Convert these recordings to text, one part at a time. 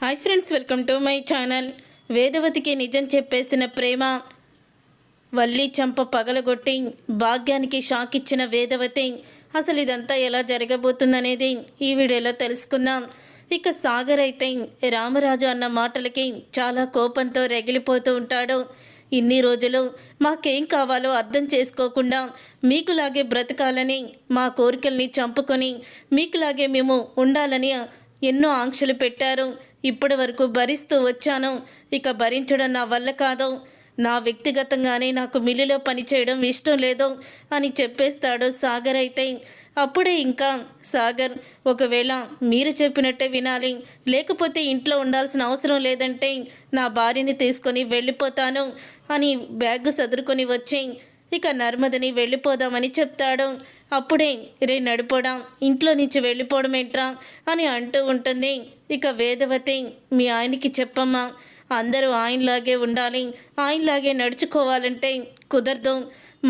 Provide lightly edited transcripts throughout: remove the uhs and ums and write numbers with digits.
Hi friends, welcome to my channel. వేదవతికి నిజం చెప్పేసిన ప్రేమ వల్లి చంప పగలగొట్టి భాగ్యానికి షాక్ ఇచ్చిన వేదవతి అసలు ఇదంతా ఎలా జరగబోతుందనేది ఈ వీడియోలో తెలుసుకుందాం. ఇక సాగర్ అయితే రామరాజు అన్న మాటలకి చాలా కోపంతో రగిలిపోతూ ఉంటాడు. ఇన్ని రోజులు మాకేం కావాలో అర్థం చేసుకోకుండా మీకులాగే బ్రతకాలని, మా కోరికల్ని చంపుకొని మీకులాగే మేము ఉండాలని ఎన్నో ఆంక్షలు పెట్టారు. ఇప్పటి వరకు భరిస్తూ వచ్చాను. ఇక భరించడం నా వల్ల కాదు. నా వ్యక్తిగతంగానే నాకు మిల్లులో పనిచేయడం ఇష్టం లేదు అని చెప్పేస్తాడు సాగర్. అయితే అప్పుడే ఇంకా సాగర్, ఒకవేళ మీరు చెప్పినట్టే వినాలి, లేకపోతే ఇంట్లో ఉండాల్సిన అవసరం లేదంటే నా భార్యని తీసుకొని వెళ్ళిపోతాను అని బ్యాగ్ సదురుకొని వచ్చి ఇక నర్మదని వెళ్ళిపోదామని చెప్తాడు. అప్పుడే రే నడిపోవడం, ఇంట్లో నుంచి వెళ్ళిపోవడం ఏంట్రా అని అంటూ ఉంటుంది. ఇక వేదవతి, మీ ఆయనకి చెప్పమ్మా, అందరూ ఆయనలాగే ఉండాలి, ఆయనలాగే నడుచుకోవాలంటే కుదరదు.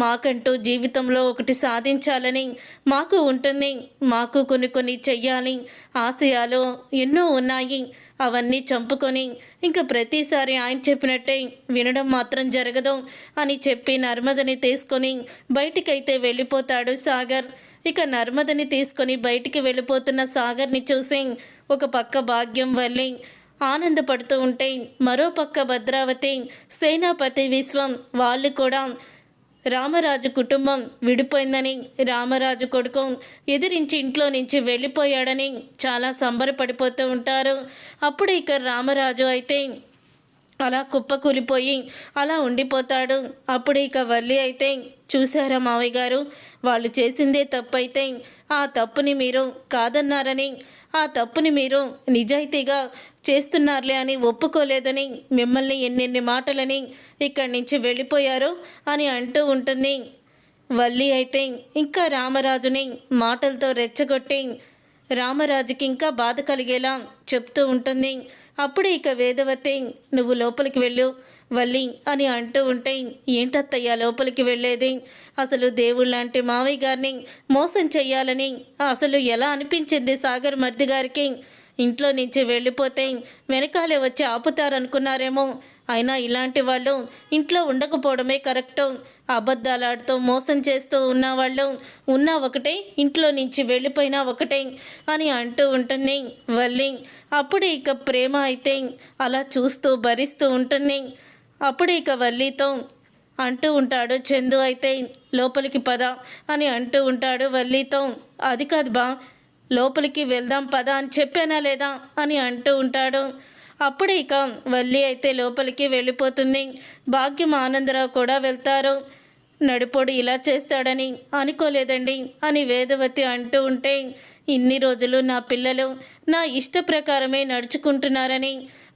మాకంటూ జీవితంలో ఒకటి సాధించాలని మాకు ఉంటుంది. మాకు కొన్ని చెయ్యాలి, ఆశయాలు ఎన్నో ఉన్నాయి. అవన్నీ చంపుకొని ఇంకా ప్రతిసారి ఆయన చెప్పినట్టే వినడం మాత్రం జరగదు అని చెప్పి నర్మదని తీసుకొని బయటికైతే వెళ్ళిపోతాడు సాగర్. ఇక నర్మదని తీసుకొని బయటికి వెళ్ళిపోతున్న సాగర్ని చూసి ఒక పక్క భాగ్యం వల్లి ఆనందపడుతూ ఉంటే, మరో పక్క భద్రావతి, సేనాపతి విశ్వం వాళ్ళు కూడా రామరాజు కుటుంబం విడిపోయిందని, రామరాజు కొడుకు ఎదిరించి ఇంట్లో నుంచి వెళ్ళిపోయాడని చాలా సంబరపడిపోతూ ఉంటారు. అప్పుడు ఇక రామరాజు అయితే అలా కుప్పకూలిపోయి అలా ఉండిపోతాడు. అప్పుడు ఇక వల్లి అయితే, చూసారా మావయ్య గారు, వాళ్ళు చేసిందే తప్పు అయితే ఆ తప్పుని మీరు కాదన్నారని, ఆ తప్పుని మీరు నిజాయితీగా చేస్తున్నారులే అని ఒప్పుకోలేదని మిమ్మల్ని ఎన్నెన్ని మాటలని ఇక్కడి నుంచి వెళ్ళిపోయారు అని అంటూ ఉంటుంది. వల్లి అయితే ఇంకా రామరాజుని మాటలతో రెచ్చగొట్టి రామరాజుకి ఇంకా బాధ కలిగేలా చెప్తూ ఉంటుంది. అప్పుడు ఇక వేదవతి, నువ్వు లోపలికి వెళ్ళు వల్లి అని అంటూ ఉంటే, ఏంటత్తయ్యా లోపలికి వెళ్ళేది, అసలు దేవుళ్ళంటి మావయ్య గారిని మోసం చెయ్యాలని అసలు ఎలా అనిపించింది సాగర్ మర్ది గారికి? ఇంట్లో నుంచి వెళ్ళిపోతే వెనకాలే వచ్చి ఆపుతారనుకున్నారేమో. అయినా ఇలాంటి వాళ్ళు ఇంట్లో ఉండకపోవడమే కరెక్టు. అబద్ధాలాడుతూ మోసం చేస్తూ ఉన్నవాళ్ళు ఉన్నా ఒకటే, ఇంట్లో నుంచి వెళ్ళిపోయినా ఒకటే అని అంటూ ఉంటుంది వల్లి. అప్పుడు ఇక ప్రేమ అయితే అలా చూస్తూ భరిస్తూ ఉంటుంది. అప్పుడు ఇక వల్లితో అంటూ ఉంటాడు చందు అయితే, లోపలికి పద అని అంటూ ఉంటాడు వల్లితో. అది కాదు బా, లోపలికి వెళ్దాం పద అని చెప్పానా లేదా అని అంటూ ఉంటాడు. అప్పుడు ఇక వల్లి అయితే లోపలికి వెళ్ళిపోతుంది. భాగ్యం ఆనందరావు కూడా వెళ్తారు. నడిపోడు ఇలా చేస్తాడని అనుకోలేదండి అని వేదవతి అంటూ ఉంటే, ఇన్ని రోజులు నా పిల్లలు నా ఇష్ట ప్రకారమే నడుచుకుంటున్నారని,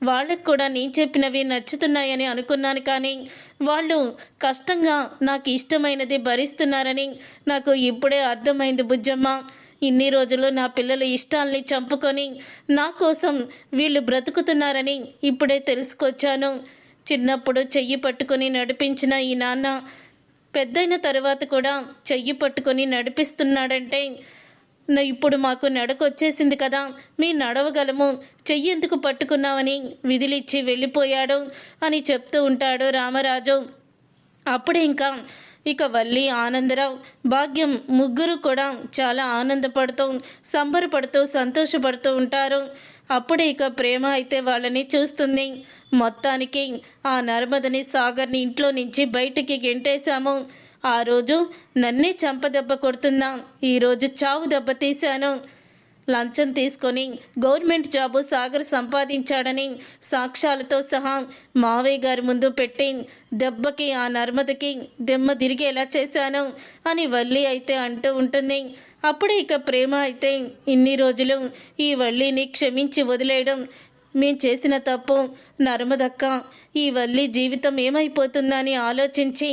వాళ్ళకు కూడా నేను చెప్పినవి నచ్చుతున్నాయని అనుకున్నాను. కానీ వాళ్ళు కష్టంగా నాకు ఇష్టమైనది భరిస్తున్నారని నాకు ఇప్పుడే అర్థమైంది బుజ్జమ్మ. ఇన్ని రోజులు నా పిల్లల ఇష్టాల్ని చంపుకొని నా కోసం వీళ్ళు బ్రతుకుతున్నారని ఇప్పుడే తెలుసుకొచ్చాను. చిన్నప్పుడు చెయ్యి పట్టుకొని నడిపించిన ఈ నాన్న పెద్దయిన తర్వాత కూడా చెయ్యి పట్టుకొని నడిపిస్తున్నాడంటే, ఇప్పుడు మాకు నడకొచ్చేసింది కదా, మీ నడవగలము, చెయ్యి ఎందుకు పట్టుకున్నామని విధులిచ్చి వెళ్ళిపోయాడు అని చెప్తూ ఉంటాడు రామరాజు. అప్పుడే ఇంకా ఇక వల్లి, ఆనందరావు, భాగ్యం ముగ్గురు కూడా చాలా ఆనందపడుతూ సంబరపడుతూ సంతోషపడుతూ ఉంటారు. అప్పుడే ఇక ప్రేమ అయితే వాళ్ళని చూస్తుంది. మొత్తానికి ఆ నర్మదని సాగర్ని ఇంట్లో నుంచి బయటికి గెంటేశాము. ఆ రోజు నన్నే చంపదెబ్బ కొడుతున్నా, ఈరోజు చావు దెబ్బ తీశాను. లంచం తీసుకొని గవర్నమెంట్ జాబు సాగర్ సంపాదించాడని సాక్ష్యాలతో సహా మావయ్య గారి ముందు పెట్టి దెబ్బకి ఆ నర్మదకి దెమ్మ తిరిగేలా చేశాను అని వల్లి అయితే అంటూ ఉంటుంది. అప్పుడే ఇక ప్రేమ అయితే, ఇన్ని రోజులు ఈ వల్లిని క్షమించి వదిలేయడం మేం చేసిన తప్పు. నర్మదక్క, ఈ వల్లి జీవితం ఏమైపోతుందని ఆలోచించి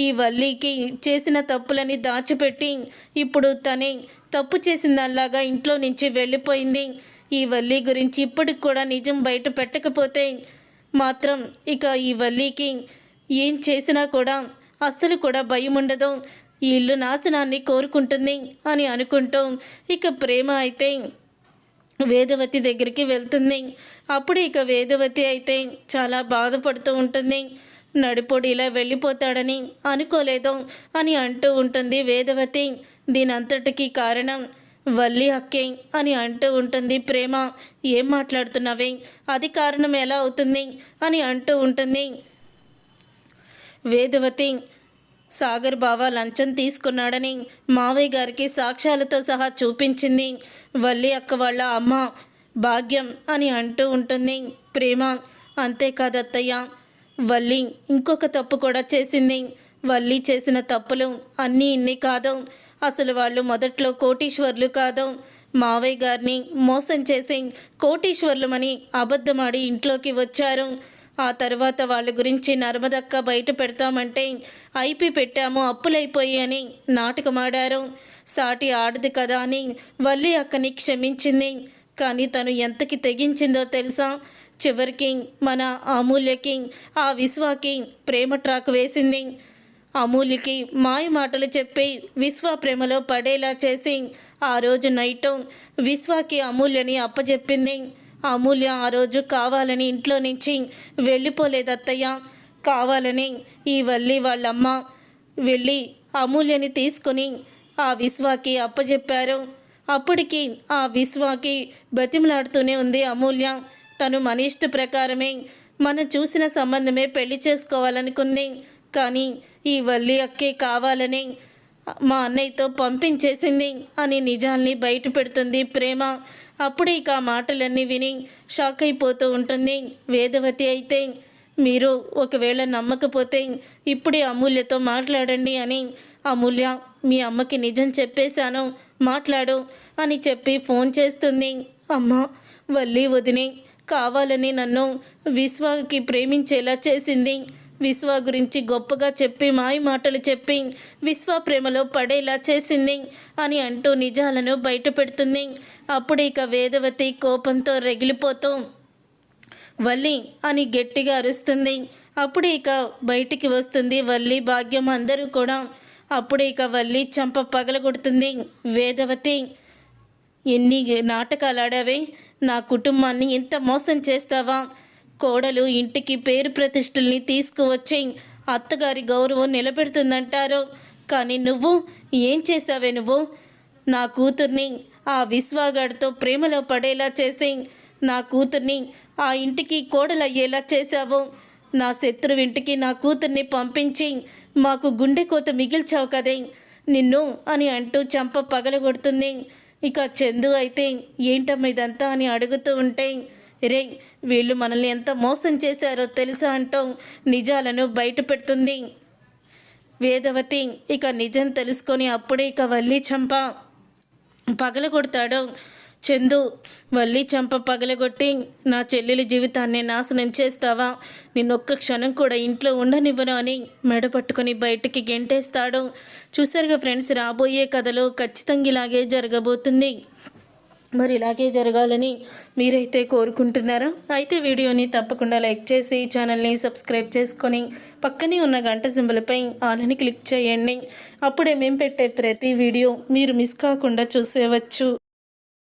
ఈ వల్లికి చేసిన తప్పులని దాచిపెట్టి ఇప్పుడు తనే తప్పు చేసిందల్లాగా ఇంట్లో నుంచి వెళ్ళిపోయింది. ఈ వల్లి గురించి ఇప్పటికి కూడా నిజం బయట పెట్టకపోతే మాత్రం ఇక ఈ వల్లికి ఏం చేసినా కూడా అస్సలు కూడా భయం ఉండదు, ఈ ఇల్లు నాశనాన్ని కోరుకుంటుంది అని అనుకుంటూ ఇక ప్రేమ అయితే వేదవతి దగ్గరికి వెళ్తుంది. అప్పుడు ఇక వేదవతి అయితే చాలా బాధపడుతూ ఉంటుంది. నడిపొడి ఇలా వెళ్ళిపోతాడని అనుకోలేదు అని అంటూ ఉంటుంది వేదవతి. దీనంతటికీ కారణం వల్లి అక్కే అని అంటూ ఉంటుంది ప్రేమ. ఏం మాట్లాడుతున్నావే, అది కారణం ఎలా అవుతుంది అని అంటూ ఉంటుంది వేదవతి. సాగర్ బావ లంచం తీసుకున్నాడని మావయ్య గారికి సాక్ష్యాలతో సహా చూపించింది వల్లి అక్క వాళ్ళ అమ్మ భాగ్యం అని అంటూ ఉంటుంది ప్రేమ. అంతేకాదత్తయ్య, వల్లి ఇంకొక తప్పు కూడా చేసింది. వల్లి చేసిన తప్పులు అన్నీ ఇన్ని కాదు. అసలు వాళ్ళు మొదట్లో కోటీశ్వర్లు కాదు. మావయ్య గారిని మోసం చేసి కోటీశ్వర్లమని అబద్ధమాడి ఇంట్లోకి వచ్చారు. ఆ తర్వాత వాళ్ళ గురించి నర్మదక్క బయట పెడతామంటే ఐపీ పెట్టాము అప్పులైపోయి అని నాటకమాడారు. సాటి ఆడది కదా అని వల్లి అక్కని క్షమించింది. కానీ తను ఎంతకి తెగించిందో తెలుసా? చివరికి మన అమూల్యకి ఆ విశ్వాకి ప్రేమ ట్రాక్ వేసింది. అమూల్యకి మాయ మాటలు చెప్పి విశ్వ ప్రేమలో పడేలా చేసి ఆ రోజు నైటు విశ్వాకి అమూల్యని అప్పచెప్పింది. అమూల్య ఆ రోజు కావాలని ఇంట్లో నుంచి వెళ్ళిపోలేదత్తయ్య. కావాలని ఈ వల్లి వాళ్ళమ్మ వెళ్ళి అమూల్యని తీసుకొని ఆ విశ్వాకి అప్పచెప్పారు. అప్పటికి ఆ విశ్వాకి బతిమలాడుతూనే ఉంది అమూల్య. తను మన ఇష్ట ప్రకారమే మనం చూసిన సంబంధమే పెళ్లి చేసుకోవాలనుకుంది. కానీ ఈ వల్లి అక్కే కావాలని మా అన్నయ్యతో పంపించేసింది అని నిజాల్ని బయట పెడుతుంది ప్రేమ. అప్పుడే ఇక ఆ మాటలన్నీ విని షాక్ అయిపోతూ ఉంటుంది వేదవతి. అయితే మీరు ఒకవేళ నమ్మకపోతే ఇప్పుడే అమూల్యతో మాట్లాడండి అని అమూల్య మీ అమ్మకి నిజం చెప్పేశాను మాట్లాడు అని చెప్పి ఫోన్ చేస్తుంది. అమ్మ, వల్లి వదిని కావాలని నన్ను విశ్వాకి ప్రేమించేలా చేసింది. విశ్వ గురించి గొప్పగా చెప్పి మాయ మాటలు చెప్పి విశ్వ ప్రేమలో పడేలా చేసింది అని అంటూ నిజాలను బయట పెడుతుంది. అప్పుడు ఇక వేదవతి కోపంతో రగిలిపోతూ వల్లి అని గట్టిగా అరుస్తుంది. అప్పుడు ఇక బయటికి వస్తుంది వల్లి భాగ్యం అందరూ కూడా. అప్పుడు ఇక వల్లి చంప పగలగొడుతుంది వేదవతి. ఎన్ని నాటకాలు ఆడావే, నా కుటుంబాన్ని ఇంత మోసం చేస్తావా? కోడలు ఇంటికి పేరు ప్రతిష్టల్ని తీసుకువచ్చి అత్తగారి గౌరవం నిలబెడుతుందంటారు. కానీ నువ్వు ఏం చేసావే? నువ్వు నా కూతుర్ని ఆ విశ్వాగాడితో ప్రేమలో పడేలా చేసి నా కూతుర్ని ఆ ఇంటికి కోడలయ్యేలా చేశావు. నా శత్రువింటికి నా కూతుర్ని పంపించి మాకు గుండె కోత మిగిల్చావు కదే నిన్ను అని అంటూ చంప పగలగొడుతుంది. ఇక చందు అయితే ఏంటమ్మా ఇదంతా అని అడుగుతూ ఉంటే రే వీళ్ళు మనల్ని ఎంత మోసం చేశారో తెలుసా అంటూ నిజాలను బయట పెడుతుంది వేదవతి. ఇక నిజం తెలుసుకొని అప్పుడే ఇక వల్లి చంప పగలగొడతాడు చందు. వల్లి చంప పగలగొట్టి నా చెల్లెలి జీవితాన్ని నాశనం చేస్తావా, నిన్నొక్క క్షణం కూడా ఇంట్లో ఉండనివ్వను అని మెడ పట్టుకొని బయటికి గెంటేస్తాడు. చూసారుగా ఫ్రెండ్స్, రాబోయే కథలో ఖచ్చితంగా ఇలాగే జరగబోతుంది. మరి ఇలాగే జరగాలని మీరైతే కోరుకుంటున్నారా? అయితే వీడియోని తప్పకుండా లైక్ చేసి ఛానల్ని సబ్స్క్రైబ్ చేసుకొని పక్కనే ఉన్న గంట సింబల్పై ఆల్ని క్లిక్ చేయండి. అప్పుడే మేము పెట్టే ప్రతి వీడియో మీరు మిస్ కాకుండా చూసేవచ్చు.